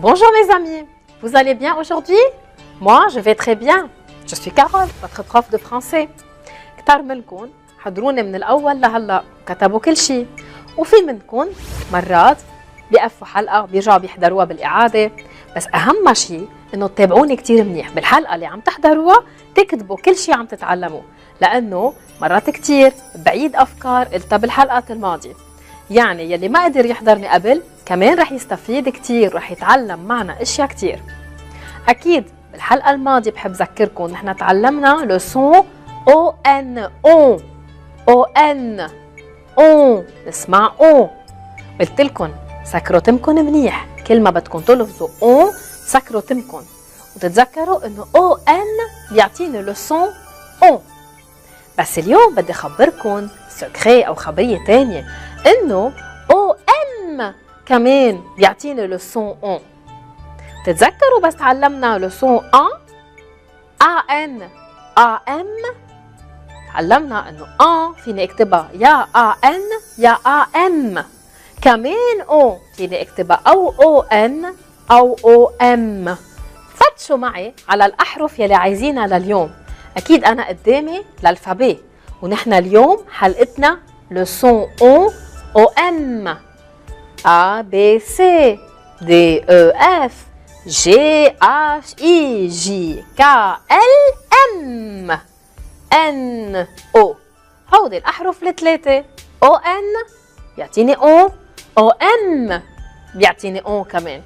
Bonjour mes amis, vous allez bien aujourd'hui? Moi je vais très bien. Je suis Carole, votre prof de français. كتار منكم حضروني من الأول لهلا وكتبوا كل شيء، وفي منكم مرات بيقفوا حلقة وبيرجعوا بيحضروها بالإعادة، بس أهم شيء إنه تتابعوني كتير منيح بالحلقة اللي عم تحضروها، تكتبوا كل شيء عم تتعلموا، لأنه مرات كتير بعيد أفكار قلتها بالحلقات الماضية. يعني يلي ما قدر يحضرني قبل كمان رح يستفيد كتير، رح يتعلم معنا اشياء كتير. اكيد بالحلقه الماضيه بحب ذكركم نحن تعلمنا لو سون او ان او ان نسمع او. قلت لكم سكروا تمكم منيح، كل ما بدكم تلفظوا او سكروا تمكم وتتذكروا انه او ان بيعطيني لو سون او. بس اليوم بدي اخبركم سكري او خبريه ثانيه، انه او ام كمان بيعطيني لو سون اون. تتذكروا بس تعلمنا لو سون ان ام، تعلمنا انه فيني اكتبها يا ان يا ام، كمان او فيني اكتبها او ان او ام. فتشوا معي على الاحرف يلي عايزينها لليوم. اكيد انا قدامي الالفابي، ونحن اليوم حلقتنا لو سون او ام. A, B, C, D, E, F, G, H, I, J, K, L, M, N, O. هودي الأحرف الثلاثة. O, N بيعطيني O، O, M بيعطيني O كمان.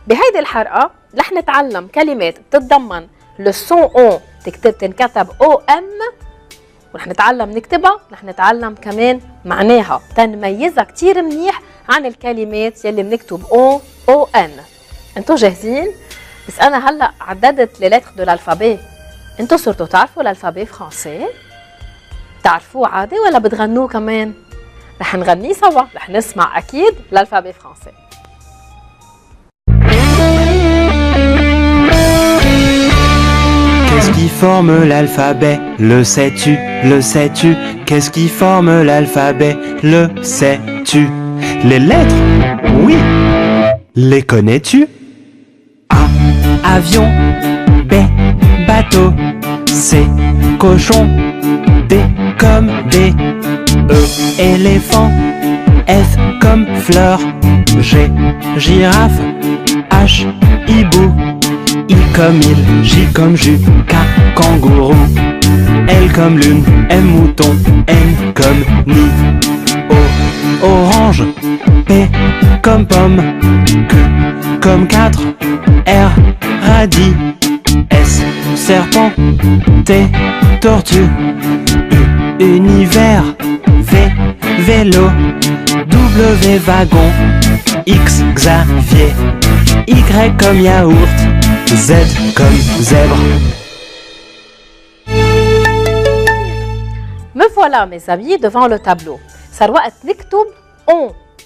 بهيدي الحلقة رح نتعلم كلمات بتتضمن لو سون O تنكتب O, M، ورح نتعلم نكتبها، رح نتعلم كمان معناها تنميزها كتير منيح عن الكلمات يلي بنكتب او ان. انتو جاهزين؟ بس انا هلا عددت لي لتر دو الالفابي. انتو صرتوا تعرفوا الالفابي فرنسي؟ تعرفوه عادي ولا بتغنوه كمان؟ رح نغنيه سوا، رح نسمع اكيد الالفابي فرنسي. Qu'est-ce qui forme l'alphabet? Le sais-tu? Le sais-tu? Qu'est-ce qui forme l'alphabet? Le sais-tu? Les lettres? Oui. Les connais-tu? A, avion. B, bateau. C, cochon. D comme D. E, éléphant. F comme fleur. G, girafe. H, hibou. I comme il, J comme jus, K kangourou, L comme lune, M mouton, N comme nid, O orange, P comme pomme, Q comme 4, R radis, S serpent, T tortue, U univers, V vélo, W wagon, X Xavier, Y comme yaourt, Z comme zèbre. Me voilà mes amis devant le tableau. صار وقت نكتب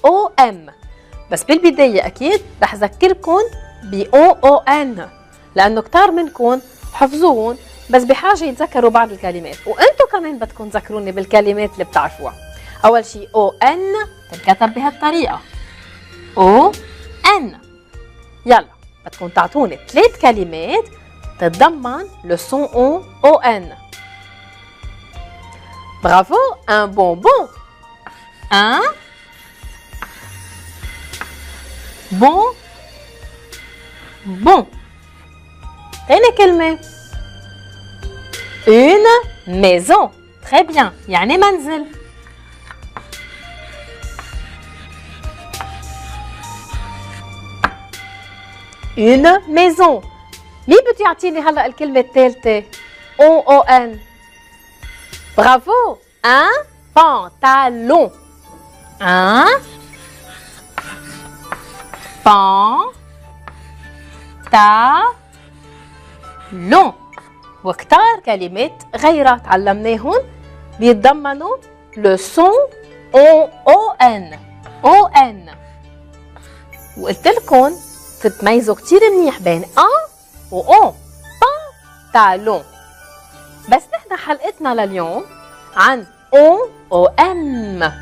او ام، بس بالبداية أكيد رح أذكركم ب او ان، لأنه كتار منكم حفظوهم بس بحاجة يتذكروا بعض الكلمات، وأنتوا كمان بدكم تذكروني بالكلمات اللي بتعرفوها. أول شيء او ان تنكتب بهالطريقة او ان. يلا بدكم تعطوني 3 كلمات تتضمن لو سون او ان. برافو. ان بونبون. ان بون بون. تاني كلمة une maison. très bien، يعني منزل. une maison. مين بده يعطيني هلا الكلمة الثالثة؟ او ان. برافو. un pantalon. un pantalon. وكتار كلمات غيرها تعلمناهن بيتضمنوا لو سون او ان. وقلت لكم تتميزوا كتير منيح بين و pantalon. بس نحن حلقتنا لليوم عن او ام.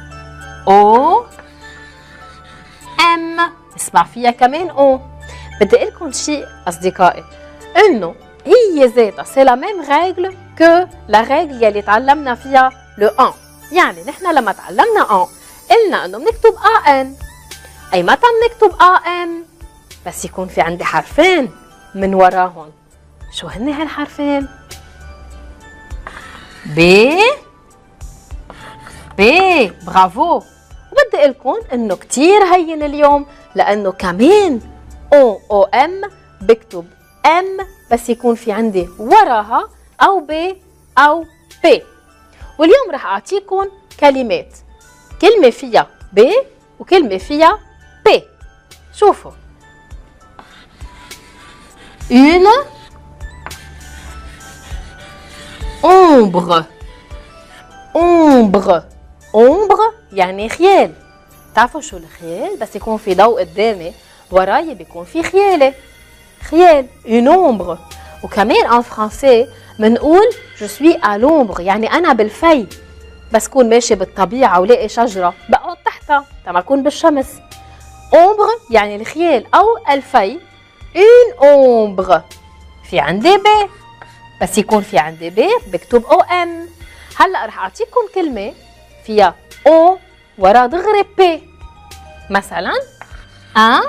اسمع فيها كمان بدي اقول لكم شيء اصدقائي، انه هي ذاتها سي لا ميم ريغل كو لا ريغل يلي تعلمنا فيها لو ان. يعني نحن لما تعلمنا ان قلنا انه بنكتب ان. اي متى بنكتب ان؟ بس يكون في عندي حرفين من وراهم. شو هن هالحرفين؟ ب برافو. وبدي اقول لكم انه كثير هين اليوم، لانه كمان او ام بكتب ام بس يكون في عندي وراها او ب او بي. واليوم رح اعطيكم كلمات، كلمه فيها ب وكلمه فيها بي. شوفوا، une ombre. ombre يعني خيال. تعرفوا شو الخيال؟ بس يكون في ضوء قدامي وراي بيكون في خيالي. خيال une ombre. وكمان en français بنقول je suis à l'ombre، يعني أنا بالفي. بس كون ماشي بالطبيعة ولاقي شجرة بقعد تحتها تما أكون بالشمس. ombre يعني الخيال أو الفي. une ombre. في عندي ب، بس يكون في عندي ب بكتب او ام. هلا رح اعطيكم كلمه فيها او ورا دغري بي. مثلا ان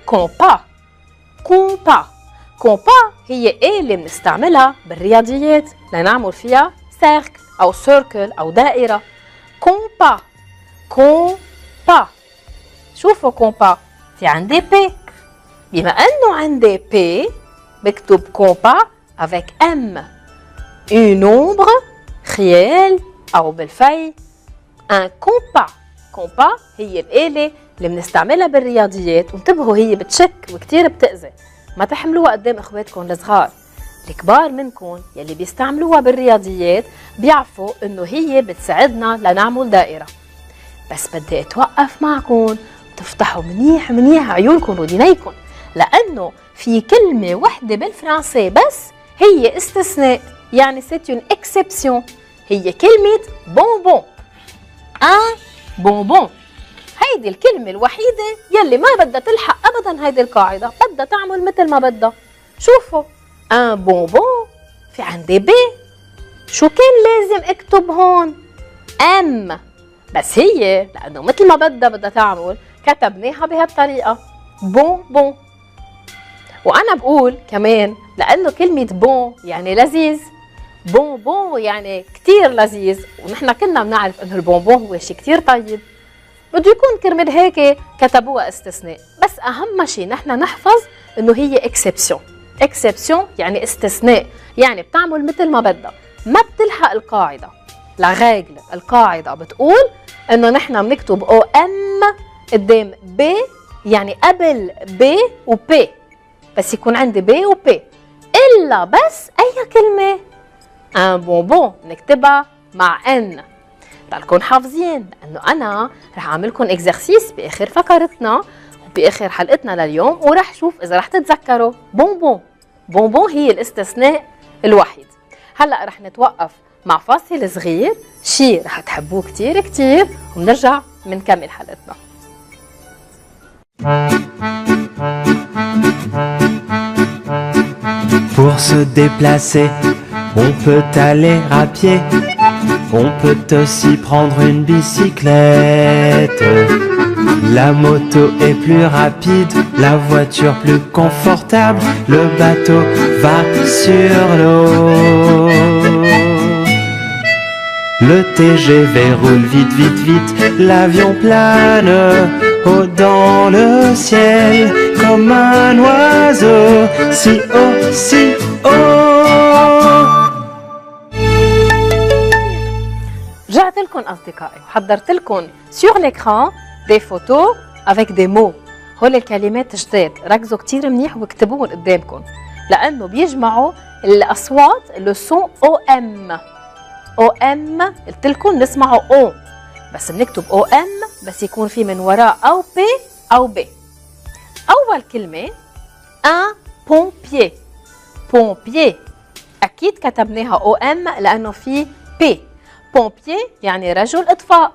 كومبا. كومبا هي ايه اللي بنستعملها بالرياضيات لنعمل فيها سيركل او سيركل او دائره. كومبا. شوفوا كومبا في عندي بي. بما انه عندي بي بكتب كومبا avec M. une ombre خيال او بالفي. un كومبا هي الآلة اللي بنستعملها بالرياضيات، وانتبهوا هي بتشك وكتير بتأذي، ما تحملوها قدام اخواتكم الصغار. الكبار منكم يلي بيستعملوها بالرياضيات بيعرفوا انه هي بتساعدنا لنعمل دائرة. بس بدي اتوقف معكم تفتحوا منيح عيونكم ودينيكم، لانه في كلمه وحده بالفرنسي بس هي استثناء، يعني سيت اون اكسبسيون. هي كلمه بونبون. ان بونبون هيدي الكلمه الوحيده يلي ما بدها تلحق ابدا هيدي القاعده، بدها تعمل مثل ما بدها. شوفوا ان بونبون في عندي بي. شو كان لازم اكتب هون؟ ام. بس هي لانه مثل ما بدها تعمل كتبناها بهالطريقه بون. وانا بقول كمان لانه كلمه بون يعني لذيذ، بون يعني كتير لذيذ، ونحن كنا بنعرف انه البونبون هو شيء كتير طيب، بده يكون كرمال هيك كتبوها استثناء. بس اهم شيء نحن نحفظ انه هي اكسبسيون يعني استثناء، يعني بتعمل مثل ما بدها، ما بتلحق القاعده. لا ريغل القاعده بتقول انه نحن بنكتب او ام قدام ب، يعني قبل ب وبي، بس يكون عندي ب وبي. الا بس اي كلمه ان بونبون نكتبها مع ان. ضلكم حافظين، لانه انا رح اعملكم اكزرسيس باخر فقرتنا وباخر حلقتنا لليوم، ورح شوف اذا رح تتذكروا بونبون هي الاستثناء الوحيد. هلا رح نتوقف مع فاصل صغير، شيء رح تحبوه كتير وبنرجع منكمل حلقتنا. Pour se déplacer, on peut aller à pied, on peut aussi prendre une bicyclette. La moto est plus rapide, la voiture plus confortable, le bateau va sur l'eau. Le TGV roule vite, l'avion plane haut dans le ciel comme un oiseau, si haut. رجعت لكم أصدقائي وحضرت لكم sur l'écran des photos avec des mots. هول الكلمات جداد، ركزوا كتير منيح واكتبوهم قدامكم، لأنه بيجمعوا الأصوات لو سون او ام. قلت لكم نسمعوا او، بس بنكتب او ام بس يكون في من وراء او بي او بي. اول كلمه ان بومبيي، اكيد كتبناها او ام لانه في بي. بومبيي يعني رجل اطفاء.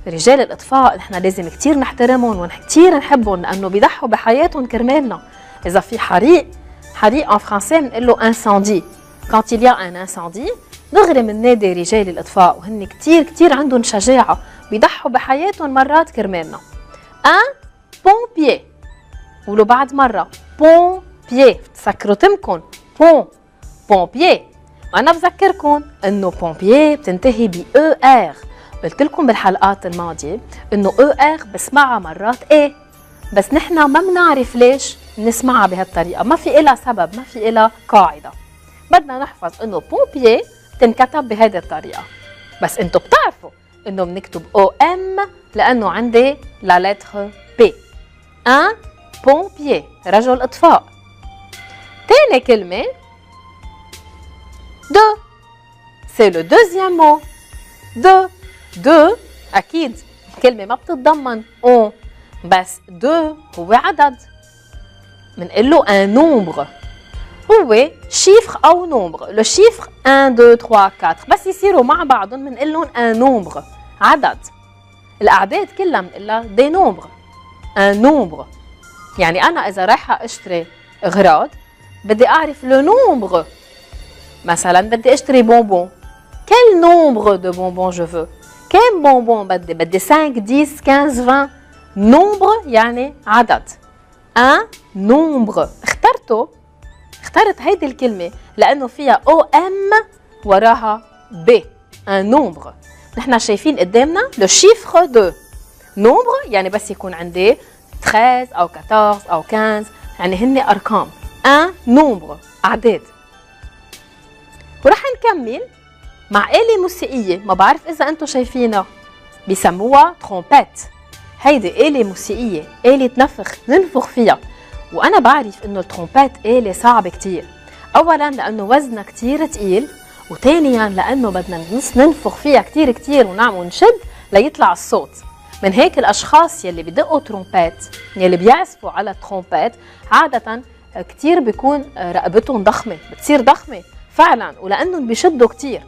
رجال الإطفاء نحن لازم كتير نحترمهم وكتير نحبهم لأنه بيضحوا بحياتهم كرمالنا. إذا في حريق en français بنقول له incendie. Quand il y a un incendie دغري بننادي رجال الإطفاء وهن كتير عندهم شجاعة بيضحوا بحياتهم مرات كرمالنا. un pompier. قولوا بعد مرة pompier. تسكروا تمكن pompier. وأنا بذكركم إنه pompier بتنتهي ب ER. قلت لكم بالحلقات الماضية إنه ER بسمعها مرات إيه، بس نحن ما بنعرف ليش نسمعها بهالطريقة، ما في إلها سبب، ما في إلها قاعدة. بدنا نحفظ إنه pompier تنكتب بهذه الطريقة، بس أنتوا بتعرفوا إنه بنكتب OM لأنه عندي لا لتر P. un pompier رجل إطفاء. تاني كلمة deux. c'est le deuxième mot. deux أكيد كلمة ما بتتضمن on، بس deux هو عدد. منقول له un nombre. هو chiffre أو nombre. le chiffre 1 2 3 4 بس يصيروا مع بعضهم منقول لهم un nombre عدد. الأعداد كلها منقول لها des nombres. un nombre يعني أنا إذا رايحة أشتري أغراض بدي أعرف le nombre. مثلا بدي أشتري bonbon. quel nombre de bonbons je veux؟ كم bonbon بدي 5 10 15 20. nombre يعني عدد. un nombre. اخترت هيدي الكلمة لأنه فيها OM وراها B. un nombre. نحن شايفين قدامنا le chiffre 2. nombre يعني بس يكون عندي 13 أو 14 أو 15 يعني هن أرقام. un nombre أعداد. ورح نكمل مع آلة موسيقية، ما بعرف إذا أنتم شايفينها، بيسموها ترومبيت. هيدي آلة موسيقية، آلة ننفخ فيها. وأنا بعرف إنه الترومبيت آلة صعبة كتير. أولاً لأنه وزنها كتير تقيل، وثانياً لأنه بدنا ننفخ فيها كتير ونشد ليطلع الصوت. من هيك الأشخاص يلي بدقوا ترومبيت، يلي بيعزفوا على الترومبيت عادة كتير بيكون رقبتهم ضخمة، بتصير ضخمة فعلاً، ولأنهم بيشدوا كتير.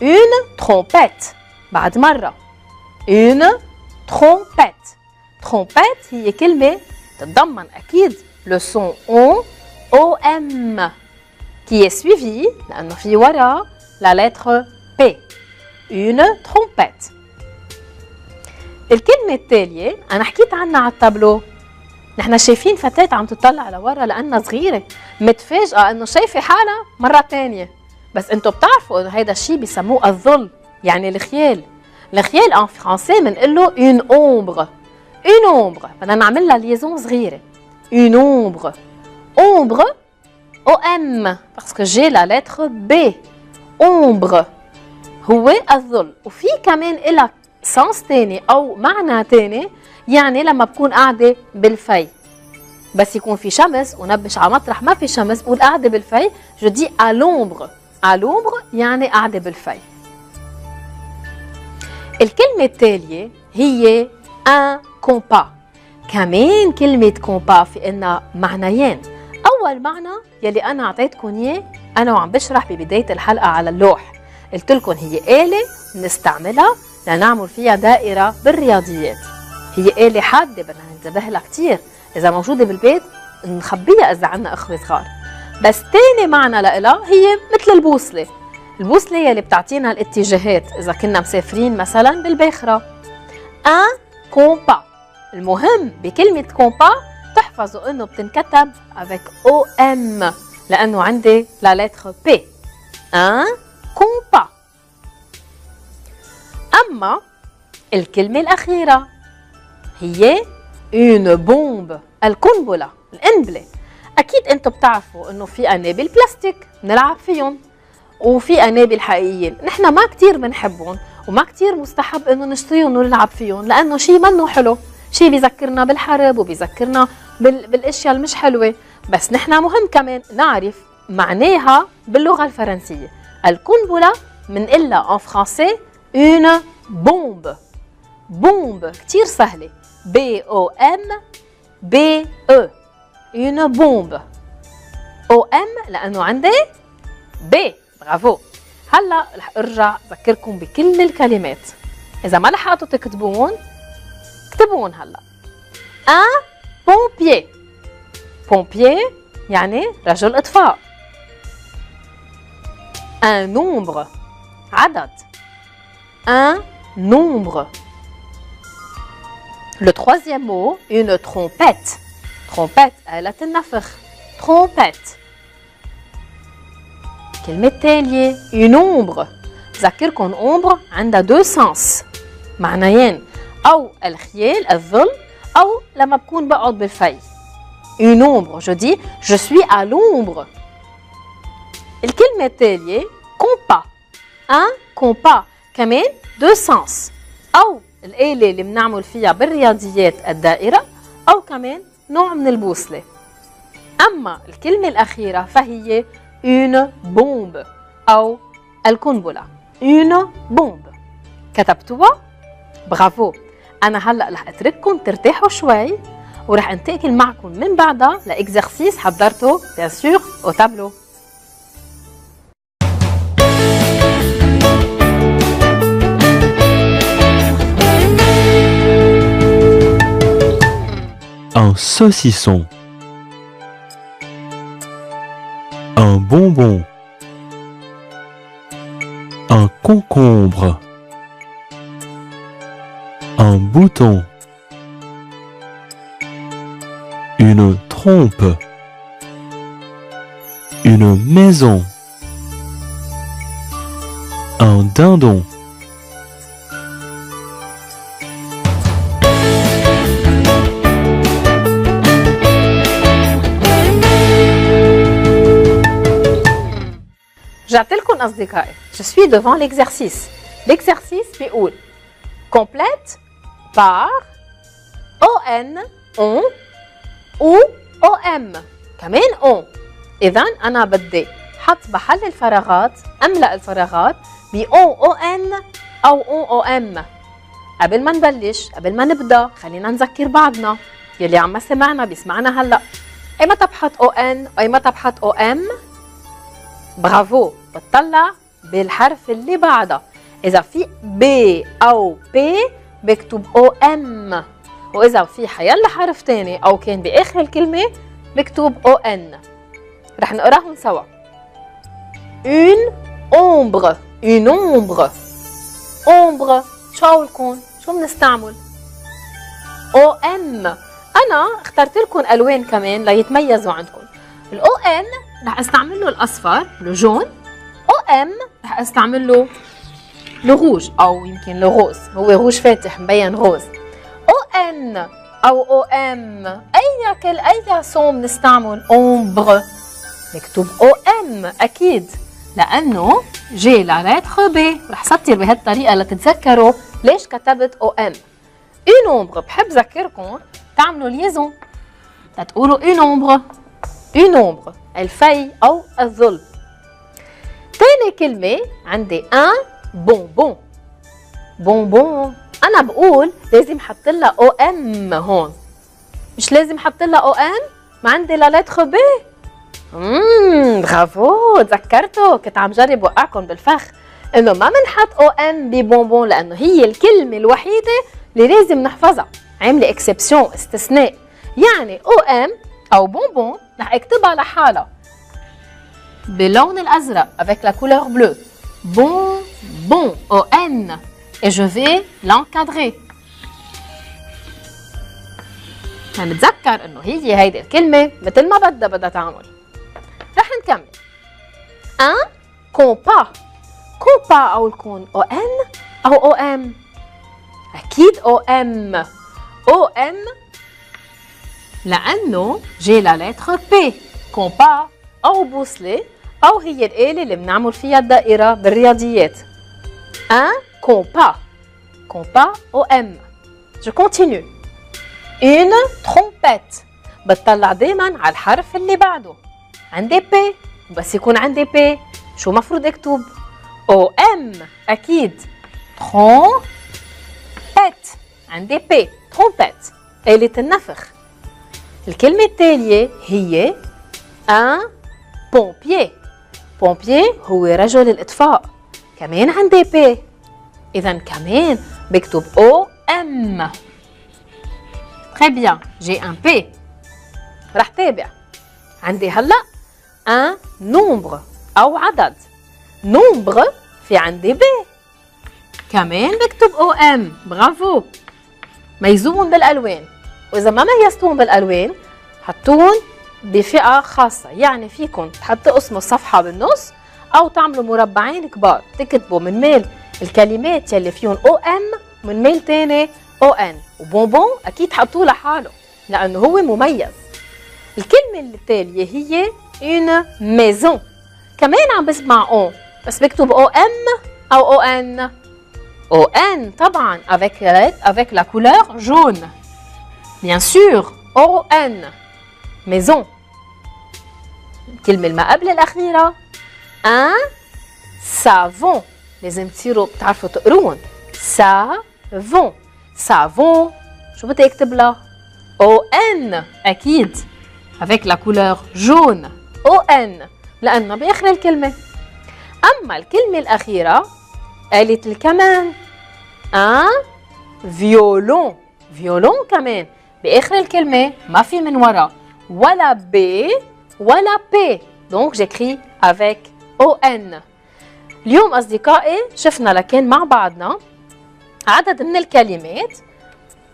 une trompette. بعد مرة une trompette. trompette هي كلمة تتضمن أكيد le son OM qui est suivi لأنه في وراء la lettre P. une trompette. الكلمة التالية أنا حكيت عنها على التابلو. نحن شايفين فتاة عم تطلع لورا لأنها صغيرة، متفاجئة إنه شايفة حالها مرة تانية. بس انتوا بتعرفوا انه هيدا الشيء بيسموه الظل، يعني الخيال. الخيال ان فرنسي بنقول له une ombre. une ombre بدنا نعمل لها ليزون صغيره. une ombre. ombre OM باسكو جي لا لتر B. ombre هو الظل. وفي كمان إلها سانس تاني او معنى تاني، يعني لما بكون قاعده بالفي بس يكون في شمس ونبش على مطرح ما في شمس بقول قاعده بالفي، جو دي à l'ombre. à l'ombre يعني قاعدة بالفي. الكلمة التالية هي un compas. كمان كلمة compas في إنها معنيين. أول معنى يلي أنا أعطيتكم إياه أنا وعم بشرح ببداية الحلقة على اللوح، قلت لكم هي آلة نستعملها لنعمل فيها دائرة بالرياضيات. هي آلة حادة بدنا ننتبه لها كتير، إذا موجودة بالبيت نخبيها إذا عنا أخوة صغار. بس تاني معنى لها هي مثل البوصلة. البوصلة يلي بتعطينا الاتجاهات إذا كنا مسافرين مثلا بالباخرة. un compas. المهم بكلمة كومبا تحفظوا إنه بتنكتب avec OM لأنه عندي la lettre P. un compas. أما الكلمة الأخيرة هي une bombe. القنبلة، القنبلة. أكيد أنتم بتعرفوا إنه في قنابل بلاستيك بنلعب فيهم وفي قنابل حقيقيين، نحن ما كتير بنحبهم وما كتير مستحب إنه نشتريهم ونلعب فيهم لأنه شيء منه حلو، شيء بيذكرنا بالحرب وبيذكرنا بالأشياء المش حلوة. بس نحن مهم كمان نعرف معناها باللغة الفرنسية. القنبلة منقلها en français une bombe. bombe كتير سهلة. B-O-M-B-E. une bombe. OM لأنه عندي B. برافو. هلا رح ارجع اذكركم بكل الكلمات. إذا ما لحقتوا تكتبون اكتبون هلا. un pompier. pompier يعني رجل إطفاء. un nombre عدد. un nombre. Le troisième mot, une trompette. trompette آلة النفخ. trompette. كلمة تالية une ombre. بذكركن ombre عندها deux sens. معنيين أو الخيال الظل أو لما بكون بقعد بالفي. une ombre. je dis je suis à l'ombre. الكلمة التالية compas. un compas كمان deux sens. أو الآلة اللي بنعمل فيها بالرياضيات الدائرة أو كمان نوع من البوصلة. أما الكلمة الأخيرة فهي une bombe أو القنبلة. une bombe. كتبتوها؟ برافو. أنا هلأ رح أترككم ترتاحوا شوي ورح انتقل معكم من بعدها لإكزرسيس حضرته bien sûr au tableau. Un saucisson. Un bonbon. Un concombre. Un bouton. Une trompe. Une maison. Un dindon. رجعت لكم أصدقائي. Je suis devant l'exercice. L'exercice بيقول complète par on on ou om. كمان on. إذا أنا بدي حط بحل الفراغات أملأ الفراغات ب on أو on om. قبل ما نبلش قبل ما نبدأ خلينا نذكر بعضنا يلي عم سمعنا بيسمعنا هلأ. أي متى بحط on أي متى بحط om؟ برافو. بتطلع بالحرف اللي بعدها. إذا في ب أو ب بكتب او ام، وإذا في حيلا حرف تاني أو كان بآخر الكلمة بكتب او ان. رح نقراهم سوا. une ombre. une ombre. ombre شو لكم؟ شو بنستعمل؟ او ام. أنا اخترت لكم ألوان كمان ليتميزوا عندكم. الاو ان رح استعمل له الاصفر لو جون. او ام رح استعمل له لو روج او يمكن لو روز، هو روج فاتح مبين روز. او ان او او ام اي صوم بنستعمل اومبر نكتب او ام اكيد لانه جي لا لتر بي. رح سطر بهالطريقه لتتذكروا ليش كتبت او ام. اون اومبر بحب ذكركم تعملوا ليزون تقولوا اون اومبر. une ombre الفي أو الظل. تاني كلمة عندي un bonbon. bonbon أنا بقول لازم حط لها او ام هون، مش لازم حط لها او ام. ما عندي لا لتر بي. برافو تذكرتوا. كنت عم جرب وقعكم بالفخ انه ما بنحط او ام ببونبون لانه هي الكلمة الوحيدة اللي لازم نحفظها. عاملة اكسبسيون استثناء. يعني او ام أو بونبون رح اكتبها لحالها باللون الأزرق avec la couleur bleue. bonbon au N et je vais l'encadrer. هنتذكر إنه هي هيدي الكلمة مثل ما بدها تعمل. رح نكمل. un compas. compas أو الكون au N أو au M؟ أكيد au M. au M لأنه جي لا لتر بي. كومبا أو بوصلة أو هي الآلة اللي بنعمل فيها الدائرة بالرياضيات. ان كومبا. كومبا أو ام. جو كونتينيو. اون ترومبيت. بتطلع دايما على الحرف اللي بعده. عندي بي بس يكون عندي بي شو مفروض اكتب؟ او ام أكيد. ترومبيت عندي بي. ترومبيت آلة النفخ. الكلمة التالية هي un pompier. pompier هو رجل الإطفاء. كمان عندي بي. إذا كمان بكتب OM. Très bien, j'ai un P. رح تابع. عندي هلا un nombre أو عدد. nombre في عندي B. كمان بكتب OM. برافو. ميزون بالألوان. وإذا ما ميزتون بالألوان حطون بفئة خاصة، يعني فيكم تحطوا اسم الصفحة بالنص أو تعملوا مربعين كبار تكتبوا من ميل الكلمات يلي فيهم OM ومن ميل تاني ON. وبونبون أكيد حطوه لحاله لأنه هو مميز. الكلمة التالية هي une maison. كمان عم بسمع O بس بكتب OM أو ON. ON طبعا avec la couleur jaune. Bien sûr ON. maison. الكلمة ما قبل الأخيرة un savon. لازم تصيروا بتعرفوا تقرون. savon. savon شو بدي اكتب لها؟ ON أكيد avec la couleur jaune. ON لأنه بآخر الكلمة. أما الكلمة الأخيرة قالت لي كمان un violon. violon كمان بآخر الكلمة ما في من ورا ولا B ولا P. donc j'écris avec ON. اليوم أصدقائي شفنا لكن مع بعضنا عدد من الكلمات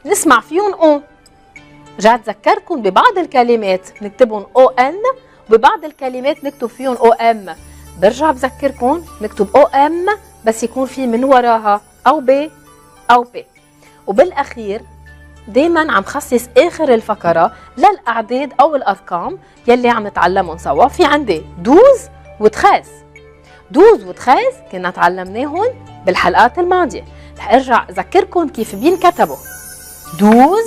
نسمع فيهم O. رجعت أذكركم ببعض الكلمات نكتبهم ON وببعض الكلمات نكتب فيهم OM. برجع بذكركم نكتب OM بس يكون في من وراها أو B أو P. وبالأخير دايما عم خصص آخر الفقرة للأعداد أو الأرقام يلي عم نتعلمهم سوا. في عندي 12 و 13. 12 و 13 كنا تعلمناهم بالحلقات الماضية. رح ارجع اذكركم كيف بينكتبوا. 12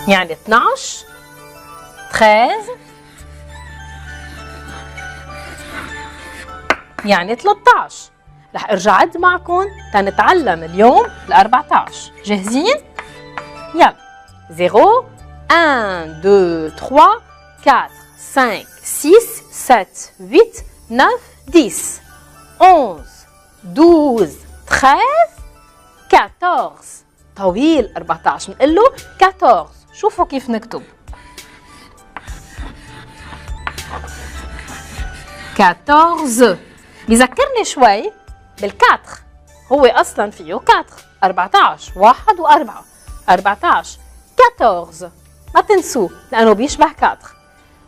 يعني 12. 13 يعني 13. رح ارجع عد معكم تنتعلم اليوم ال 14. جاهزين؟ يلا 0 1 2 3 4 5 6 7 8 9 10 11 12 13 14. طويل 14 بنقول له 14. شوفوا كيف نكتب 14. بيذكرني شوي بالكاتر. هو اصلا فيه 4 14 1 و4 14 14. ما تنسوه لانه بيشبه 4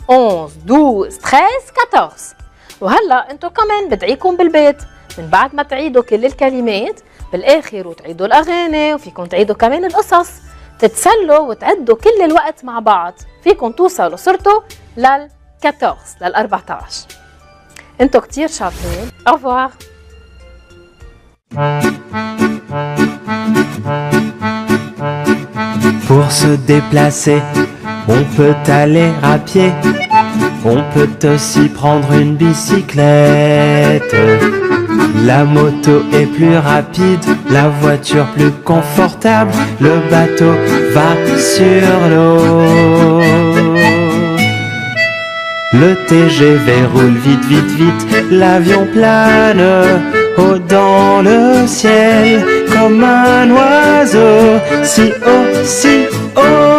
11 12 13 14. وهلا انتم كمان بدعيكم بالبيت من بعد ما تعيدوا كل الكلمات بالاخر وتعيدوا الاغاني وفيكم تعيدوا كمان القصص تتسلوا وتعدوا كل الوقت مع بعض. فيكم توصلوا صرتوا لل 14 لل 14. انتم كتير شاطرين. au revoir. Pour se déplacer, on peut aller à pied. On peut aussi prendre une bicyclette. La moto est plus rapide, la voiture plus confortable. Le bateau va sur l'eau. Le TGV roule vite, vite, vite. L'avion plane haut dans le ciel comme un oiseau. Si haut, si haut.